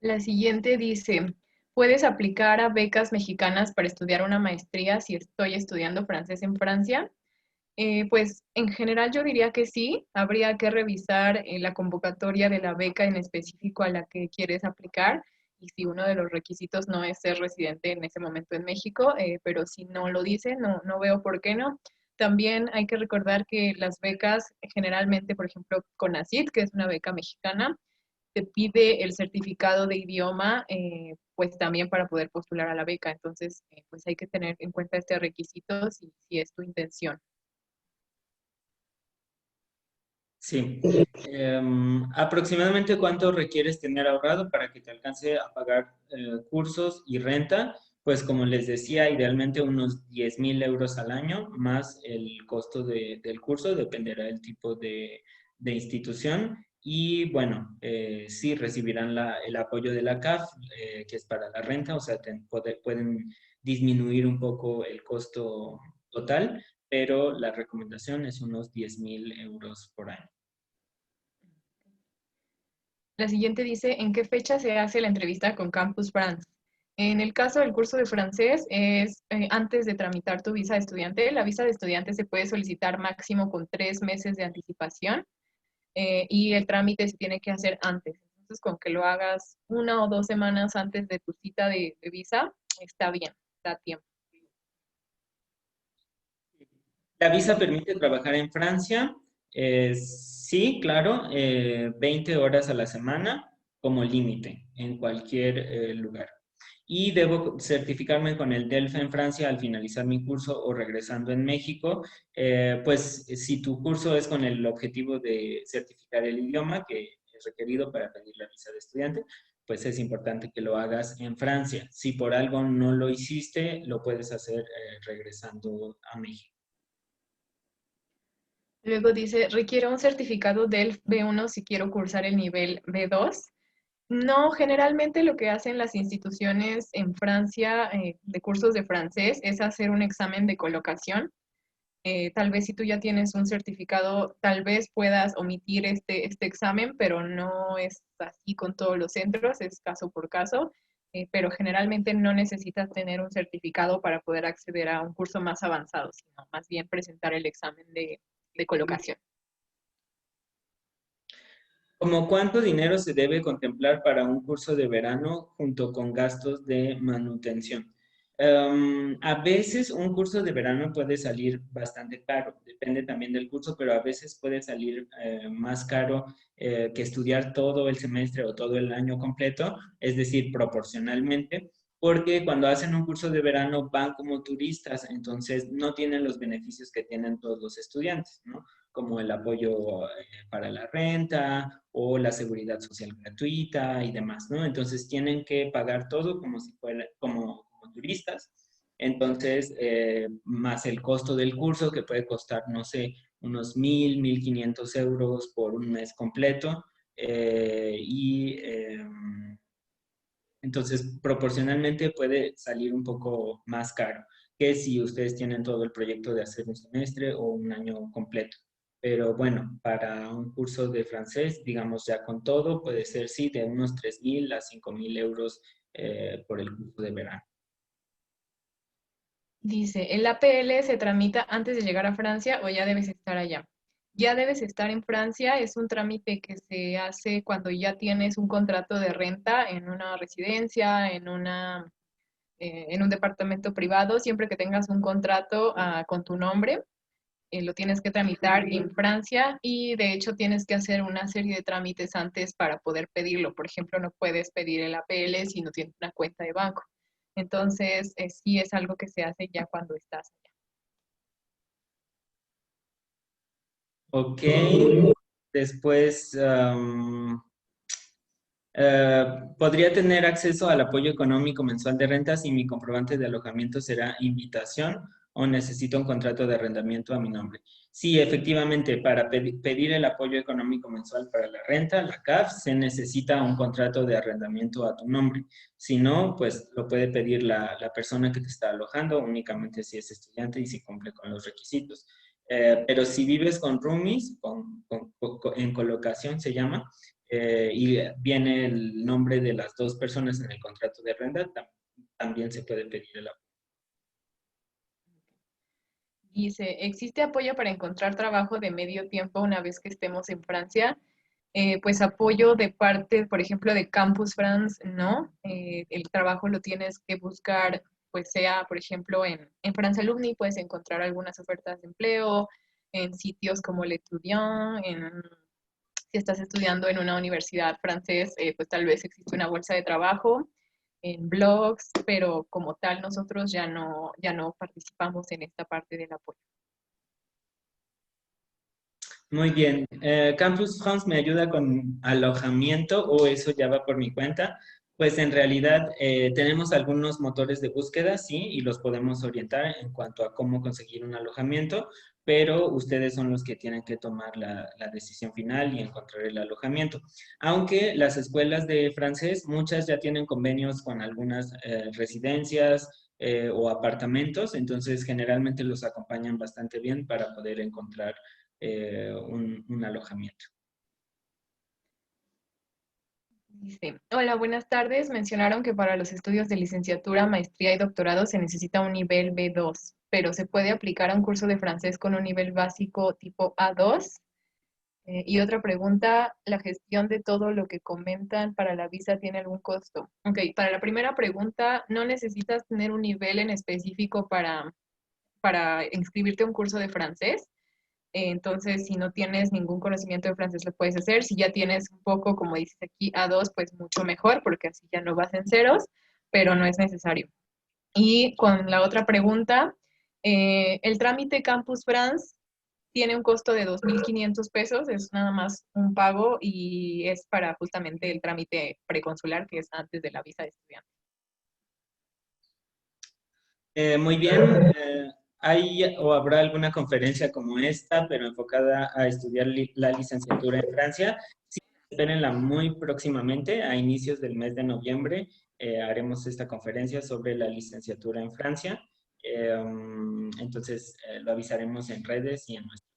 La siguiente dice, ¿puedes aplicar a becas mexicanas para estudiar una maestría si estoy estudiando francés en Francia? Pues en general yo diría que sí, habría que revisar la convocatoria de la beca en específico a la que quieres aplicar y si uno de los requisitos no es ser residente en ese momento en México, pero si no lo dice, no veo por qué no. También hay que recordar que las becas generalmente, por ejemplo, CONACYT, que es una beca mexicana, te pide el certificado de idioma, pues también para poder postular a la beca. Entonces, pues hay que tener en cuenta este requisito si es tu intención. Sí. ¿Aproximadamente cuánto requieres tener ahorrado para que te alcance a pagar cursos y renta? Pues como les decía, idealmente unos 10,000 euros al año, más el costo del curso, dependerá del tipo de institución. Y bueno, sí recibirán el apoyo de la CAF, que es para la renta, o sea, pueden disminuir un poco el costo total, pero la recomendación es unos 10,000 euros por año. La siguiente dice, ¿en qué fecha se hace la entrevista con Campus France? En el caso del curso de francés, es antes de tramitar tu visa de estudiante. La visa de estudiante se puede solicitar máximo con 3 meses de anticipación y el trámite se tiene que hacer antes. Entonces, con que lo hagas 1 o 2 semanas antes de tu cita de visa, está bien, da tiempo. ¿La visa permite trabajar en Francia? Sí, claro, 20 horas a la semana como límite en cualquier lugar. Y debo certificarme con el DELF en Francia al finalizar mi curso o regresando en México. Pues si tu curso es con el objetivo de certificar el idioma que es requerido para pedir la visa de estudiante, pues es importante que lo hagas en Francia. Si por algo no lo hiciste, lo puedes hacer regresando a México. Luego dice, requiero un certificado del B1 si quiero cursar el nivel B2. No, generalmente lo que hacen las instituciones en Francia de cursos de francés es hacer un examen de colocación. Tal vez si tú ya tienes un certificado, tal vez puedas omitir este examen, pero no es así con todos los centros, es caso por caso. Pero generalmente no necesitas tener un certificado para poder acceder a un curso más avanzado, sino más bien presentar el examen de colocación. ¿Cómo cuánto dinero se debe contemplar para un curso de verano junto con gastos de manutención? A veces un curso de verano puede salir bastante caro, depende también del curso, pero a veces puede salir más caro que estudiar todo el semestre o todo el año completo, es decir, proporcionalmente, porque cuando hacen un curso de verano van como turistas, entonces no tienen los beneficios que tienen todos los estudiantes, ¿no? Como el apoyo para la renta o la seguridad social gratuita y demás, ¿no? Entonces tienen que pagar todo como si fuera como turistas. Entonces, más el costo del curso que puede costar, no sé, unos 1,000, 1,500 euros por un mes completo. Entonces, proporcionalmente puede salir un poco más caro que si ustedes tienen todo el proyecto de hacer un semestre o un año completo. Pero bueno, para un curso de francés, digamos ya con todo, puede ser sí de unos 3,000 a 5,000 euros por el curso de verano. Dice, ¿el APL se tramita antes de llegar a Francia o ya debes estar allá? Ya debes estar en Francia, es un trámite que se hace cuando ya tienes un contrato de renta en una residencia, en un departamento privado, siempre que tengas un contrato con tu nombre. lo tienes que tramitar en Francia y de hecho tienes que hacer una serie de trámites antes para poder pedirlo. Por ejemplo, no puedes pedir el APL si no tienes una cuenta de banco. Entonces, sí es algo que se hace ya cuando estás allá. Ok, después, podría tener acceso al apoyo económico mensual de rentas y mi comprobante de alojamiento será invitación o necesito un contrato de arrendamiento a mi nombre. Sí, efectivamente, para pedir el apoyo económico mensual para la renta, la CAF, se necesita un contrato de arrendamiento a tu nombre. Si no, pues lo puede pedir la persona que te está alojando, únicamente si es estudiante y si cumple con los requisitos. Pero si vives con roomies, en colocación se llama, y viene el nombre de las dos personas en el contrato de renta, también se puede pedir el apoyo. Dice, ¿existe apoyo para encontrar trabajo de medio tiempo una vez que estemos en Francia? Pues apoyo de parte, por ejemplo, de Campus France, ¿no? El trabajo lo tienes que buscar, pues sea, por ejemplo, en France Alumni puedes encontrar algunas ofertas de empleo, en sitios como Le Etudiant, si estás estudiando en una universidad francés, pues tal vez existe una bolsa de trabajo, en blogs, pero como tal nosotros ya no participamos en esta parte del apoyo. Muy bien. Campus France me ayuda con alojamiento o eso ya va por mi cuenta. Pues en realidad tenemos algunos motores de búsqueda, sí, y los podemos orientar en cuanto a cómo conseguir un alojamiento, pero ustedes son los que tienen que tomar la decisión final y encontrar el alojamiento. Aunque las escuelas de francés, muchas ya tienen convenios con algunas residencias o apartamentos, entonces generalmente los acompañan bastante bien para poder encontrar un alojamiento. Dice, hola, buenas tardes. Mencionaron que para los estudios de licenciatura, maestría y doctorado se necesita un nivel B2, pero ¿se puede aplicar a un curso de francés con un nivel básico tipo A2? Y otra pregunta, ¿la gestión de todo lo que comentan para la visa tiene algún costo? Ok, para la primera pregunta, no necesitas tener un nivel en específico para inscribirte a un curso de francés. Entonces, si no tienes ningún conocimiento de francés, lo puedes hacer. Si ya tienes un poco, como dices aquí, A2, pues mucho mejor, porque así ya no vas en ceros, pero no es necesario. Y con la otra pregunta, el trámite Campus France tiene un costo de 2.500 pesos, es nada más un pago y es para justamente el trámite preconsular, que es antes de la visa de estudiante. Muy bien. ¿Hay o habrá alguna conferencia como esta, pero enfocada a estudiar la licenciatura en Francia? Sí, espérenla muy próximamente, a inicios del mes de noviembre, haremos esta conferencia sobre la licenciatura en Francia. Entonces, lo avisaremos en redes y en nuestro.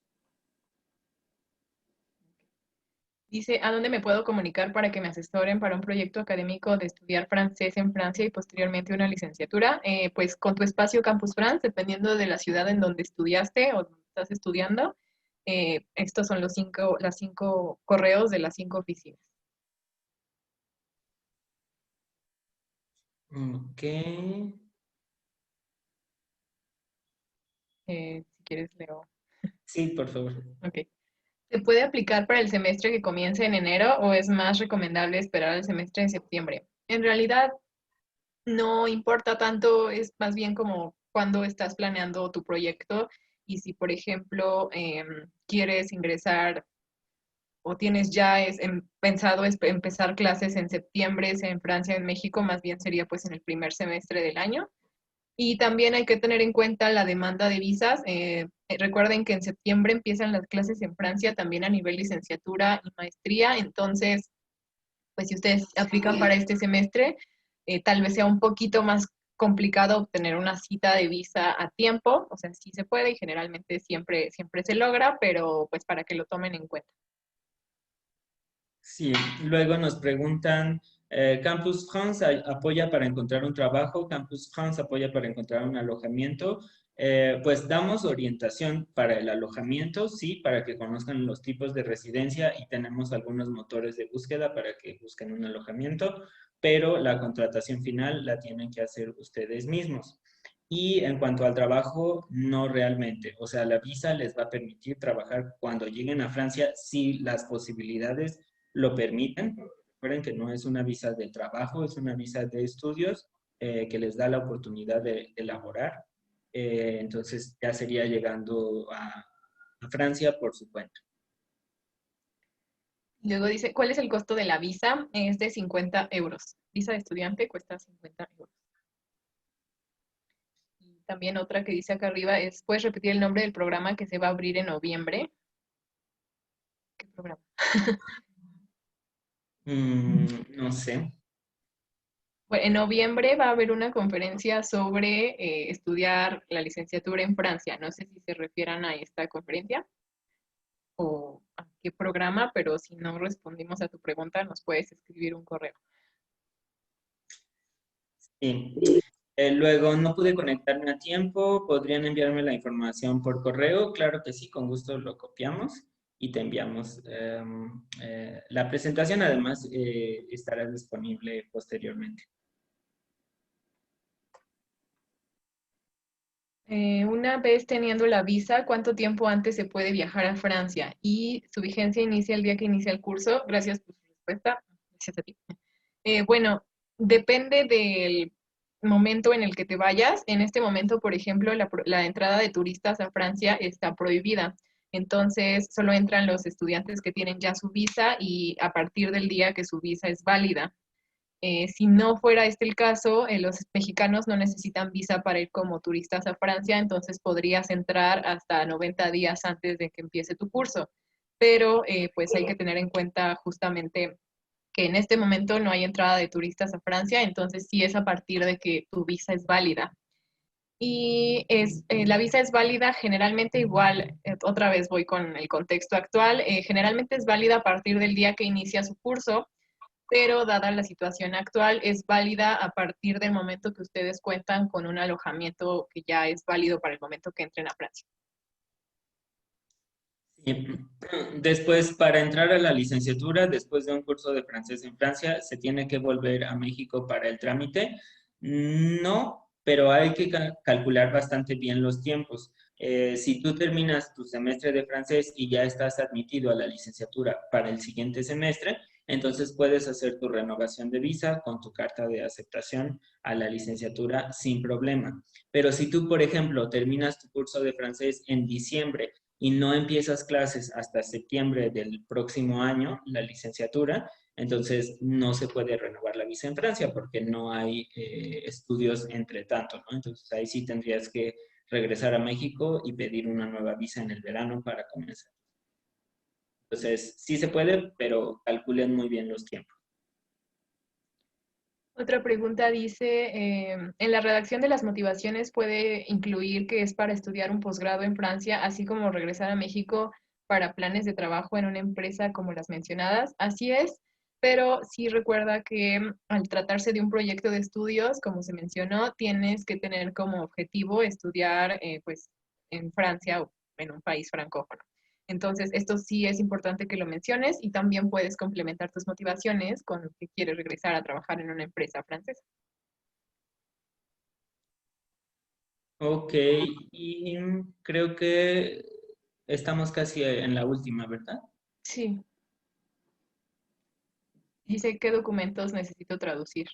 Dice, ¿a dónde me puedo comunicar para que me asesoren para un proyecto académico de estudiar francés en Francia y posteriormente una licenciatura? Pues con tu espacio Campus France, dependiendo de la ciudad en donde estudiaste o donde estás estudiando, estos son las cinco correos de las 5 oficinas. Ok. Si quieres, leo. Sí, por favor. Ok. ¿Se puede aplicar para el semestre que comience en enero o es más recomendable esperar al semestre de septiembre? En realidad, no importa tanto, es más bien como cuando estás planeando tu proyecto y si, por ejemplo, quieres ingresar o tienes ya pensado empezar clases en septiembre en Francia, en México, más bien sería pues en el primer semestre del año. Y también hay que tener en cuenta la demanda de visas. Recuerden que en septiembre empiezan las clases en Francia también a nivel licenciatura y maestría, entonces pues si ustedes aplican para este semestre, tal vez sea un poquito más complicado obtener una cita de visa a tiempo, o sea, sí se puede y generalmente siempre se logra, pero pues para que lo tomen en cuenta. Sí, luego nos preguntan, Campus France apoya para encontrar un trabajo, Campus France apoya para encontrar un alojamiento. Pues damos orientación para el alojamiento, sí, para que conozcan los tipos de residencia y tenemos algunos motores de búsqueda para que busquen un alojamiento, pero la contratación final la tienen que hacer ustedes mismos. Y en cuanto al trabajo, no realmente. O sea, la visa les va a permitir trabajar cuando lleguen a Francia si las posibilidades lo permiten. Recuerden que no es una visa de trabajo, es una visa de estudios que les da la oportunidad de elaborar. Entonces ya sería llegando a Francia por su cuenta. Luego dice, ¿cuál es el costo de la visa? Es de 50 euros. Visa de estudiante cuesta 50 euros. Y también otra que dice acá arriba es, ¿puedes repetir el nombre del programa que se va a abrir en noviembre? ¿Qué programa? No sé. Bueno, en noviembre va a haber una conferencia sobre estudiar la licenciatura en Francia. No sé si se refieran a esta conferencia o a qué programa, pero si no respondimos a tu pregunta, nos puedes escribir un correo. Sí. Luego, no pude conectarme a tiempo. ¿Podrían enviarme la información por correo? Claro que sí, con gusto lo copiamos y te enviamos la presentación. Además, estará disponible posteriormente. Una vez teniendo la visa, ¿cuánto tiempo antes se puede viajar a Francia? Y su vigencia inicia el día que inicia el curso. Gracias por su respuesta. Gracias a ti. Bueno, depende del momento en el que te vayas. En este momento, por ejemplo, la entrada de turistas a Francia está prohibida. Entonces, solo entran los estudiantes que tienen ya su visa y a partir del día que su visa es válida. Si no fuera este el caso, los mexicanos no necesitan visa para ir como turistas a Francia, entonces podrías entrar hasta 90 días antes de que empiece tu curso. Pero pues hay que tener en cuenta justamente que en este momento no hay entrada de turistas a Francia, entonces sí es a partir de que tu visa es válida. Y la visa es válida generalmente igual, otra vez voy con el contexto actual, generalmente es válida a partir del día que inicia su curso, pero dada la situación actual, es válida a partir del momento que ustedes cuentan con un alojamiento que ya es válido para el momento que entren a Francia. Sí. Después, para entrar a la licenciatura, después de un curso de francés en Francia, ¿se tiene que volver a México para el trámite? No, pero hay que calcular bastante bien los tiempos. Si tú terminas tu semestre de francés y ya estás admitido a la licenciatura para el siguiente semestre, entonces puedes hacer tu renovación de visa con tu carta de aceptación a la licenciatura sin problema. Pero si tú, por ejemplo, terminas tu curso de francés en diciembre y no empiezas clases hasta septiembre del próximo año, la licenciatura, entonces no se puede renovar la visa en Francia porque no hay estudios entre tanto, ¿no? Entonces ahí sí tendrías que regresar a México y pedir una nueva visa en el verano para comenzar. Entonces sí se puede, pero calculen muy bien los tiempos. Otra pregunta dice, en la redacción de las motivaciones puede incluir que es para estudiar un posgrado en Francia, así como regresar a México para planes de trabajo en una empresa como las mencionadas. Así es, pero sí recuerda que al tratarse de un proyecto de estudios, como se mencionó, tienes que tener como objetivo estudiar pues en Francia o en un país francófono. Entonces, esto sí es importante que lo menciones y también puedes complementar tus motivaciones con que quieres regresar a trabajar en una empresa francesa. Ok, y creo que estamos casi en la última, ¿verdad? Sí, dice qué documentos necesito traducir.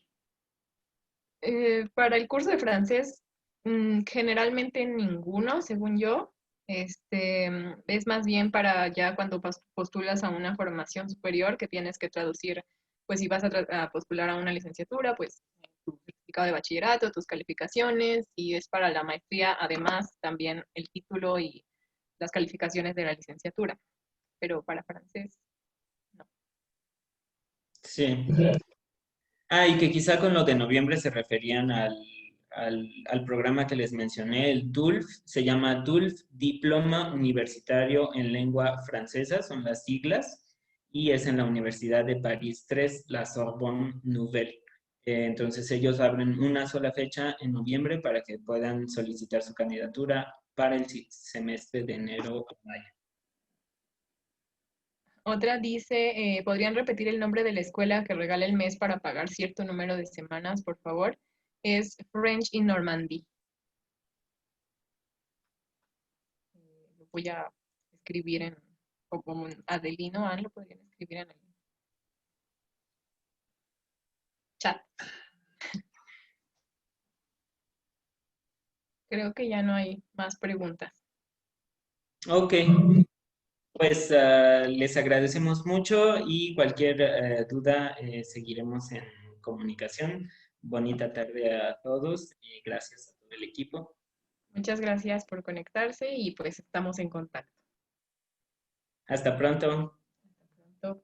Para el curso de francés, generalmente ninguno, según yo. Es más bien para ya cuando postulas a una formación superior que tienes que traducir, pues si vas a postular a una licenciatura, pues tu certificado de bachillerato, tus calificaciones, y es para la maestría, además también el título y las calificaciones de la licenciatura. Pero para francés, no. Sí. Ah, y que quizá con lo de noviembre se referían al programa que les mencioné, el DULF, se llama DULF, Diploma Universitario en Lengua Francesa, son las siglas, y es en la Universidad de París 3, la Sorbonne Nouvelle. Entonces ellos abren una sola fecha en noviembre para que puedan solicitar su candidatura para el semestre de enero a mayo. Otra dice, ¿podrían repetir el nombre de la escuela que regala el mes para pagar cierto número de semanas, por favor? Es French in Normandy. voy a escribir como Adelino An, lo podrían escribir en el chat. Creo que ya no hay más preguntas. Ok, pues les agradecemos mucho y cualquier duda seguiremos en comunicación. Bonita tarde a todos y gracias a todo el equipo. Muchas gracias por conectarse y pues estamos en contacto. Hasta pronto. Hasta pronto.